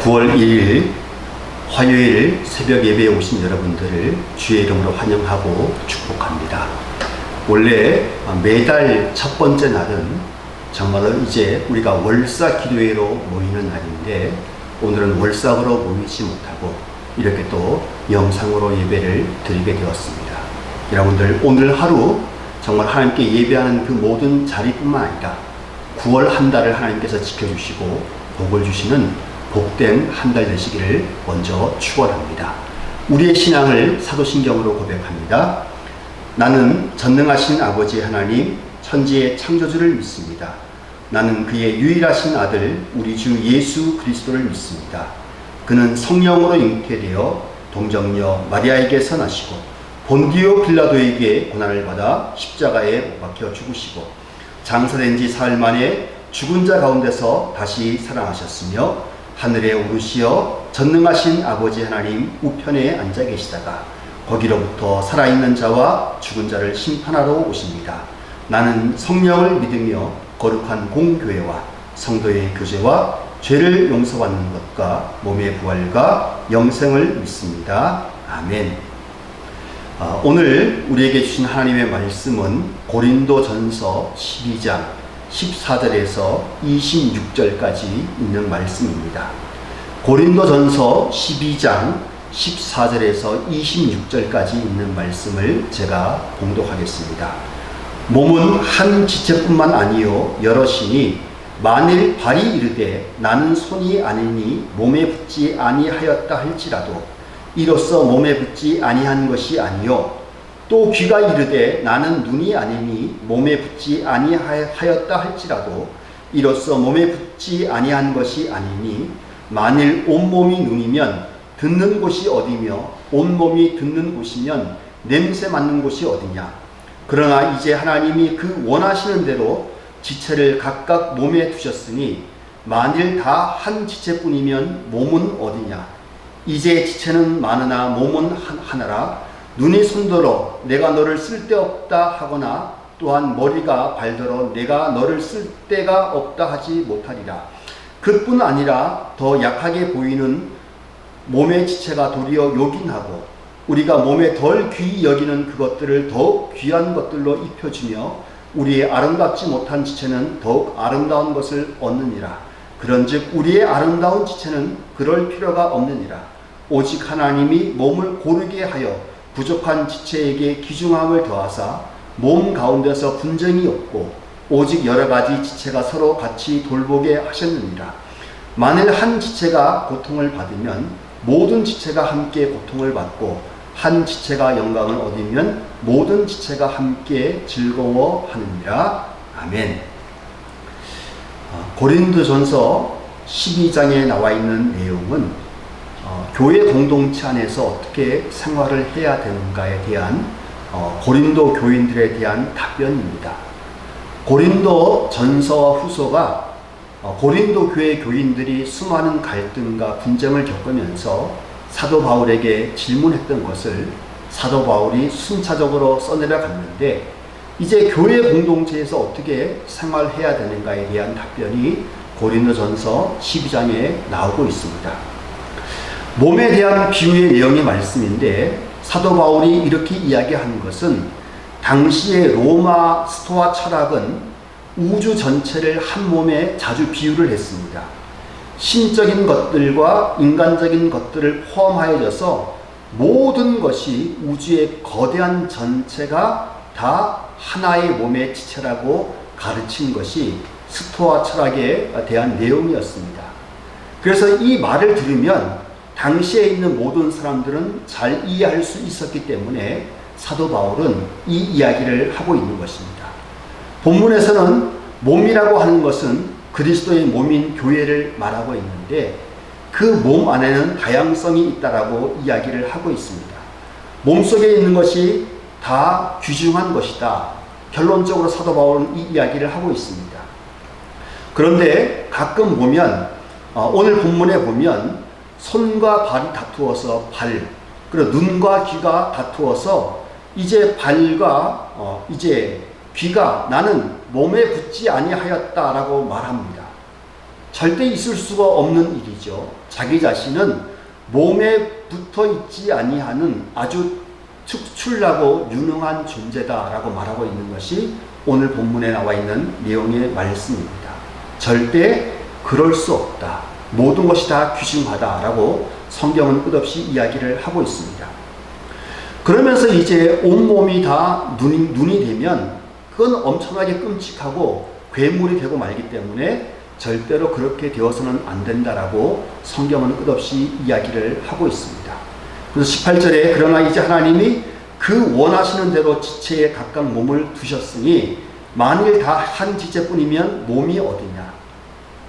9월 1일 화요일 새벽 예배에 오신 여러분들을 주의 이름으로 환영하고 축복합니다. 원래 매달 첫 번째 날은 정말로 이제 우리가 월사 기도회로 모이는 날인데, 오늘은 월삭으로 모이지 못하고 이렇게 또 영상으로 예배를 드리게 되었습니다. 여러분들, 오늘 하루 정말 하나님께 예배하는 그 모든 자리뿐만 아니라 9월 한 달을 하나님께서 지켜주시고 복을 주시는 복된 한 달 되시기를 먼저 축원합니다. 우리의 신앙을 사도신경으로 고백합니다. 나는 전능하신 아버지 하나님, 천지의 창조주를 믿습니다. 나는 그의 유일하신 아들 우리 주 예수 그리스도를 믿습니다. 그는 성령으로 잉태되어 동정녀 마리아에게서 나시고 본디오 빌라도에게 고난을 받아 십자가에 못 박혀 죽으시고 장사된 지 사흘 만에 죽은 자 가운데서 다시 살아나셨으며 하늘에 오르시어 전능하신 아버지 하나님 우편에 앉아 계시다가 거기로부터 살아있는 자와 죽은 자를 심판하러 오십니다. 나는 성령을 믿으며 거룩한 공교회와 성도의 교제와 죄를 용서받는 것과 몸의 부활과 영생을 믿습니다. 아멘. 오늘 우리에게 주신 하나님의 말씀은 고린도전서 12장 14절에서 26절까지 있는 말씀입니다. 고린도전서 12장 14절에서 26절까지 있는 말씀을 제가 봉독하겠습니다. 몸은 한 지체뿐만 아니요 여럿이니 만일 발이 이르되 나는 손이 아니니 몸에 붙지 아니하였다 할지라도 이로써 몸에 붙지 아니한 것이 아니요, 또 귀가 이르되 나는 눈이 아니니 몸에 붙지 아니하였다 할지라도 이로써 몸에 붙지 아니한 것이 아니니, 만일 온몸이 눈이면 듣는 곳이 어디며 온몸이 듣는 곳이면 냄새 맡는 곳이 어디냐. 그러나 이제 하나님이 그 원하시는 대로 지체를 각각 몸에 두셨으니 만일 다 한 지체뿐이면 몸은 어디냐. 이제 지체는 많으나 몸은 하나라. 눈이 손더러 내가 너를 쓸데없다 하거나 또한 머리가 발더러 내가 너를 쓸데가 없다 하지 못하리라. 그뿐 아니라 더 약하게 보이는 몸의 지체가 도리어 요긴하고 우리가 몸에 덜 귀히 여기는 그것들을 더욱 귀한 것들로 입혀주며 우리의 아름답지 못한 지체는 더욱 아름다운 것을 얻느니라. 그런즉 우리의 아름다운 지체는 그럴 필요가 없느니라. 오직 하나님이 몸을 고르게 하여 부족한 지체에게 귀중함을 더하사 몸 가운데서 분쟁이 없고 오직 여러 가지 지체가 서로 같이 돌보게 하셨느니라. 만일 한 지체가 고통을 받으면 모든 지체가 함께 고통을 받고 한 지체가 영광을 얻으면 모든 지체가 함께 즐거워하느니라. 아멘. 고린도전서 12장에 나와 있는 내용은 교회 공동체 안에서 어떻게 생활을 해야 되는가에 대한 고린도 교인들에 대한 답변입니다. 고린도 전서와 후서가 고린도 교회 교인들이 수많은 갈등과 분쟁을 겪으면서 사도 바울에게 질문했던 것을 사도 바울이 순차적으로 써내려 갔는데, 이제 교회 공동체에서 어떻게 생활해야 되는가에 대한 답변이 고린도전서 12장에 나오고 있습니다. 몸에 대한 비유의 내용의 말씀인데, 사도 바울이 이렇게 이야기하는 것은 당시의 로마 스토아 철학은 우주 전체를 한 몸에 자주 비유를 했습니다. 신적인 것들과 인간적인 것들을 포함하여져서 모든 것이 우주의 거대한 전체가 다 하나의 몸의 지체라고 가르친 것이 스토아 철학에 대한 내용이었습니다. 그래서 이 말을 들으면 당시에 있는 모든 사람들은 잘 이해할 수 있었기 때문에 사도 바울은 이 이야기를 하고 있는 것입니다. 본문에서는 몸이라고 하는 것은 그리스도의 몸인 교회를 말하고 있는데, 그 몸 안에는 다양성이 있다라고 이야기를 하고 있습니다. 몸 속에 있는 것이 다 귀중한 것이다. 결론적으로 사도 바울은 이 이야기를 하고 있습니다. 그런데 가끔 보면 오늘 본문에 보면 손과 발이 다투어서 그리고 눈과 귀가 다투어서 이제 발과 이제 귀가 나는 몸에 붙지 아니하였다라고 말합니다. 절대 있을 수가 없는 일이죠. 자기 자신은 몸에 붙어 있지 아니하는 아주 특출나고 유능한 존재다라고 말하고 있는 것이 오늘 본문에 나와 있는 내용의 말씀입니다. 절대 그럴 수 없다. 모든 것이 다 귀중하다라고 성경은 끝없이 이야기를 하고 있습니다. 그러면서 이제 온몸이 다 눈이 되면 그건 엄청나게 끔찍하고 괴물이 되고 말기 때문에 절대로 그렇게 되어서는 안 된다라고 성경은 끝없이 이야기를 하고 있습니다. 그래서 18절에 그러나 이제 하나님이 그 원하시는 대로 지체에 각각 몸을 두셨으니 만일 다 한 지체뿐이면 몸이 어디냐.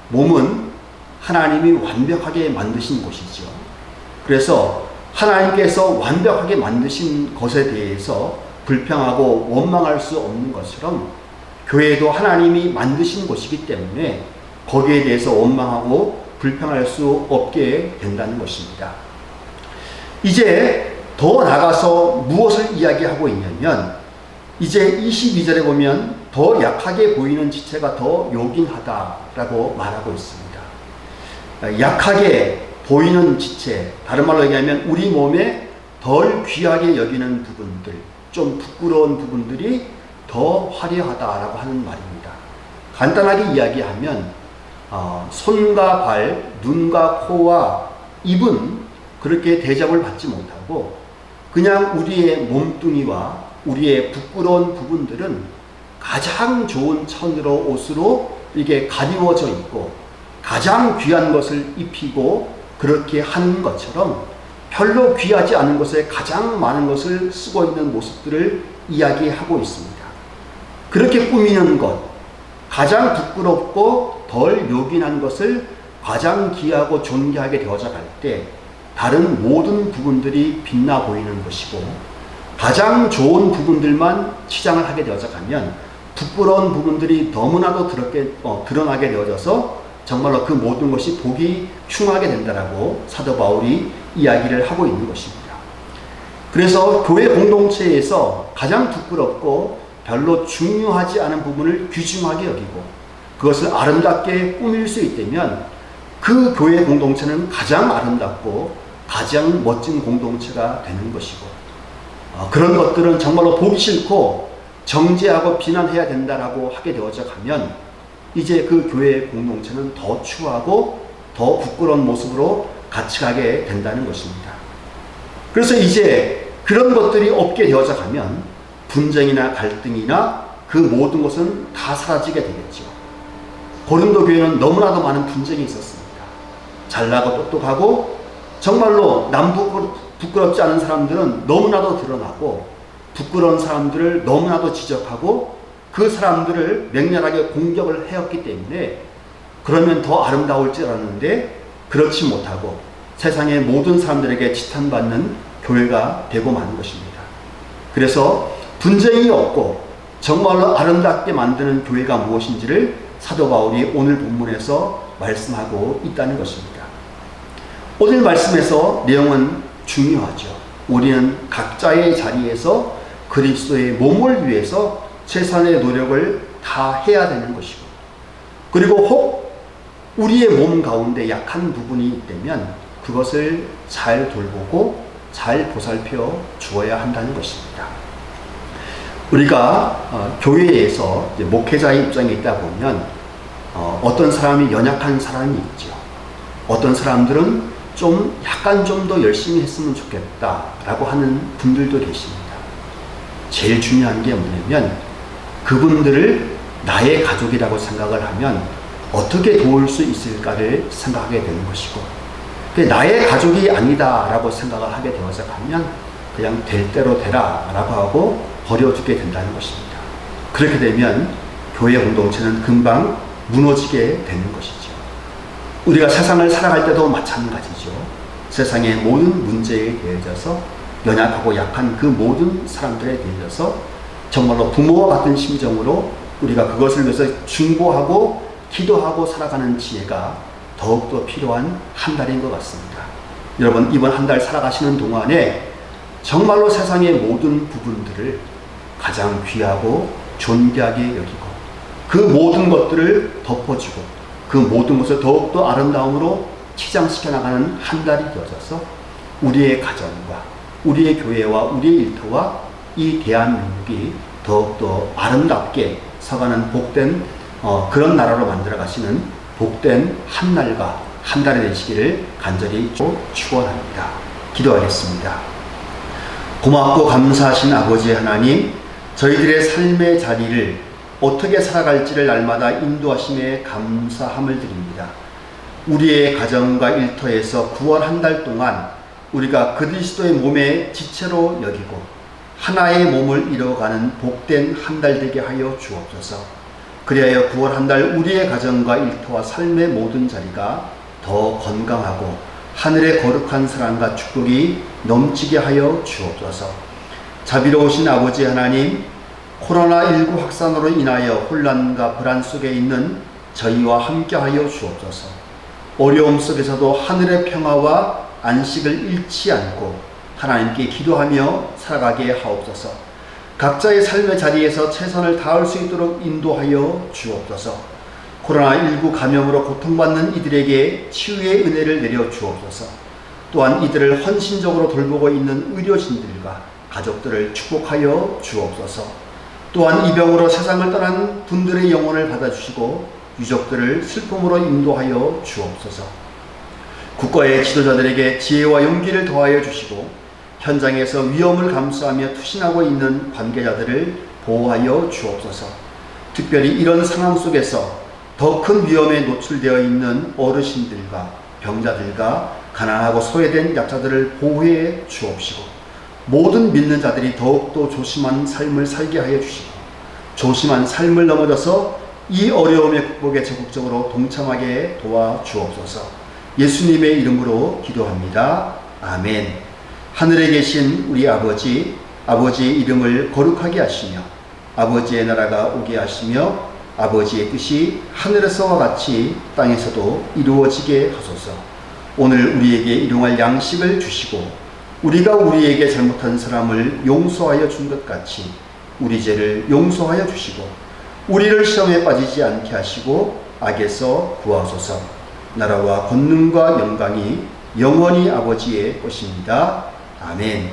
몸은 하나님이 완벽하게 만드신 곳이죠. 그래서 하나님께서 완벽하게 만드신 것에 대해서 불평하고 원망할 수 없는 것처럼 교회도 하나님이 만드신 곳이기 때문에 거기에 대해서 원망하고 불평할 수 없게 된다는 것입니다. 이제 더 나가서 무엇을 이야기하고 있냐면 이제 22절에 보면 더 약하게 보이는 지체가 더 요긴하다라고 말하고 있습니다. 약하게 보이는 지체, 다른 말로 얘기하면 우리 몸에 덜 귀하게 여기는 부분들, 좀 부끄러운 부분들이 더 화려하다라고 하는 말입니다. 간단하게 이야기하면 손과 발, 눈과 코와 입은 그렇게 대접을 받지 못하고 그냥 우리의 몸뚱이와 우리의 부끄러운 부분들은 가장 좋은 천으로 옷으로 이게 가리워져 있고 가장 귀한 것을 입히고 그렇게 하는 것처럼 별로 귀하지 않은 것에 가장 많은 것을 쓰고 있는 모습들을 이야기하고 있습니다. 그렇게 꾸미는 것, 가장 부끄럽고 덜 요긴한 것을 가장 귀하고 존귀하게 되어져 갈 때 다른 모든 부분들이 빛나 보이는 것이고 가장 좋은 부분들만 치장을 하게 되어져 가면 부끄러운 부분들이 너무나도 드러나게 되어져서 정말로 그 모든 것이 보기 흉하게 된다라고 사도 바울이 이야기를 하고 있는 것입니다. 그래서 교회 공동체에서 가장 부끄럽고 별로 중요하지 않은 부분을 귀중하게 여기고 그것을 아름답게 꾸밀 수 있다면 그 교회 공동체는 가장 아름답고 가장 멋진 공동체가 되는 것이고 그런 것들은 정말로 보기 싫고 정죄하고 비난해야 된다라고 하게 되어져 가면 이제 그 교회 공동체는 더 추하고 더 부끄러운 모습으로 같이 가게 된다는 것입니다. 그래서 이제 그런 것들이 없게 되어져 가면 분쟁이나 갈등이나 그 모든 것은 다 사라지게 되겠죠. 고린도 교회는 너무나도 많은 분쟁이 있었습니다. 잘나고 똑똑하고 정말로 남 부끄럽지 않은 사람들은 너무나도 드러나고 부끄러운 사람들을 너무나도 지적하고 그 사람들을 맹렬하게 공격을 해왔기 때문에 그러면 더 아름다울 줄 알았는데 그렇지 못하고 세상의 모든 사람들에게 지탄받는 교회가 되고 마는 것입니다. 그래서 분쟁이 없고 정말로 아름답게 만드는 교회가 무엇인지를 사도 바울이 오늘 본문에서 말씀하고 있다는 것입니다. 오늘 말씀에서 내용은 중요하죠. 우리는 각자의 자리에서 그리스도의 몸을 위해서 최선의 노력을 다 해야 되는 것이고 그리고 혹 우리의 몸 가운데 약한 부분이 있다면 그것을 잘 돌보고 잘 보살펴 주어야 한다는 것입니다. 우리가 교회에서 목회자의 입장에 있다 보면 어떤 사람이 연약한 사람이 있죠. 어떤 사람들은 약간 좀 더 열심히 했으면 좋겠다라고 하는 분들도 계십니다. 제일 중요한 게 뭐냐면 그분들을 나의 가족이라고 생각을 하면 어떻게 도울 수 있을까를 생각하게 되는 것이고 나의 가족이 아니다라고 생각을 하게 되어서 가면 그냥 될 대로 되라 라고 하고 버려두게 된다는 것입니다. 그렇게 되면 교회 공동체는 금방 무너지게 되는 것이죠. 우리가 세상을 살아갈 때도 마찬가지죠. 세상의 모든 문제에 대해서 연약하고 약한 그 모든 사람들에 대해서 정말로 부모와 같은 심정으로 우리가 그것을 위해서 중보하고 기도하고 살아가는 지혜가 더욱더 필요한 한 달인 것 같습니다. 여러분 이번 한 달 살아가시는 동안에 정말로 세상의 모든 부분들을 가장 귀하고 존귀하게 여기고 그 모든 것들을 덮어주고 그 모든 것을 더욱더 아름다움으로 치장시켜 나가는 한 달이 되어져서 우리의 가정과 우리의 교회와 우리의 일터와 이 대한민국이 더욱더 아름답게 서가는 복된 그런 나라로 만들어 가시는 복된 한 날과 한 달이 되시기를 간절히 축원합니다. 기도하겠습니다. 고맙고 감사하신 아버지 하나님, 저희들의 삶의 자리를 어떻게 살아갈지를 날마다 인도하심에 감사함을 드립니다. 우리의 가정과 일터에서 9월 한 달 동안 우리가 그리스도의 몸의 지체로 여기고 하나의 몸을 이뤄가는 복된 한 달 되게 하여 주옵소서. 그리하여 9월 한 달 우리의 가정과 일터와 삶의 모든 자리가 더 건강하고 하늘의 거룩한 사랑과 축복이 넘치게 하여 주옵소서. 자비로우신 아버지 하나님, 코로나19 확산으로 인하여 혼란과 불안 속에 있는 저희와 함께 하여 주옵소서. 어려움 속에서도 하늘의 평화와 안식을 잃지 않고 하나님께 기도하며 살아가게 하옵소서. 각자의 삶의 자리에서 최선을 다할 수 있도록 인도하여 주옵소서. 코로나19 감염으로 고통받는 이들에게 치유의 은혜를 내려 주옵소서. 또한 이들을 헌신적으로 돌보고 있는 의료진들과 가족들을 축복하여 주옵소서. 또한 이 병으로 세상을 떠난 분들의 영혼을 받아주시고 유족들을 슬픔으로 인도하여 주옵소서. 국가의 지도자들에게 지혜와 용기를 더하여 주시고 현장에서 위험을 감수하며 투신하고 있는 관계자들을 보호하여 주옵소서. 특별히 이런 상황 속에서 더 큰 위험에 노출되어 있는 어르신들과 병자들과 가난하고 소외된 약자들을 보호해 주옵시고 모든 믿는 자들이 더욱더 조심한 삶을 살게 하여 주시고 조심한 삶을 넘어져서 이 어려움의 극복에 적극적으로 동참하게 도와주옵소서. 예수님의 이름으로 기도합니다. 아멘. 하늘에 계신 우리 아버지, 아버지의 이름을 거룩하게 하시며 아버지의 나라가 오게 하시며 아버지의 뜻이 하늘에서와 같이 땅에서도 이루어지게 하소서. 오늘 우리에게 일용할 양식을 주시고 우리가 우리에게 잘못한 사람을 용서하여 준 것 같이 우리 죄를 용서하여 주시고 우리를 시험에 빠지지 않게 하시고 악에서 구하소서. 나라와 권능과 영광이 영원히 아버지의 것입니다. 아멘.